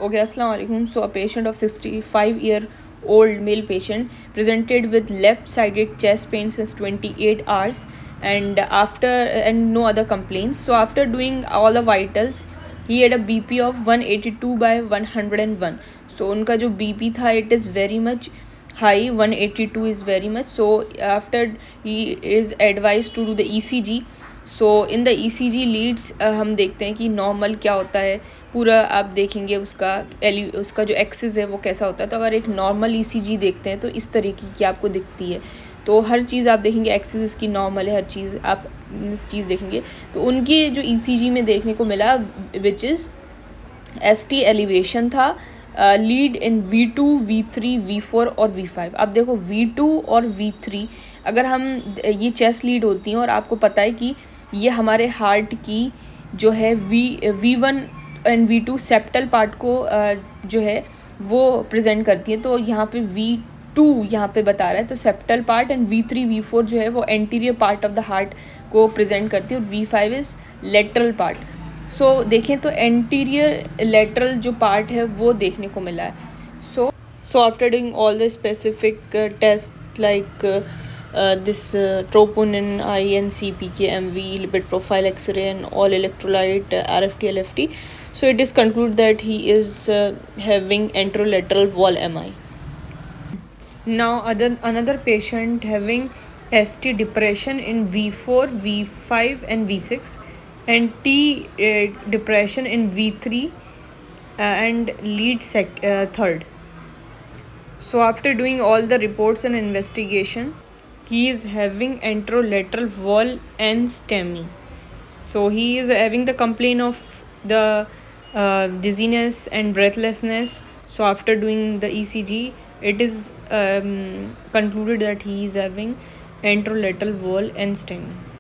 Okay, Assalamu alaikum. So, a patient of 65-year-old male patient presented with left-sided chest pain since 28 hours and no other complaints. So, after doing all the vitals, he had a BP of 182 by 101. So, उनका जो BP था, it is very much high. 182 is very much. So, after he is advised to do the ECG. So in the ECG leads हम देखते हैं कि normal क्या होता है, पूरा आप देखेंगे उसका जो एक्सिस है वो कैसा होता है. तो अगर एक नॉर्मल ECG देखते हैं तो इस तरीके की आपको दिखती है. तो हर चीज़ आप देखेंगे एक्सिस इसकी नॉर्मल है, हर चीज़ आप इस चीज़ देखेंगे. तो उनकी जो ECG में देखने को मिला विच इज़ ST एलिवेशन था, lead in V2, V3, V4 और V5. अब देखो V2 और V3 अगर हम ये चेस्ट लीड होती हैं और आपको पता है कि ये हमारे हार्ट की जो है V1 and V2 septal part को जो है वो प्रेजेंट करती है. तो यहाँ पे V2 यहाँ पे बता रहा है, तो septal part and V3 V4 जो है वो anterior part of the heart को प्रेजेंट करती है और V5 इज़ लेटरल पार्ट. सो देखें तो एंटीरियर लेटरल जो पार्ट है वो देखने को मिला है. So after doing all the specific taste like this troponin, INC, PKMV, lipid profile X-ray and all electrolyte RFT, LFT. So it is concluded that he is having anterolateral wall MI. Now another patient having ST depression in V4, V5 and V6 and T depression in V3 and lead third. So after doing all the reports and investigation, he is having anterolateral wall and STEMI. So he is having the complaint of the dizziness and breathlessness. So after doing the ECG, it is concluded that he is having anterolateral wall and STEMI.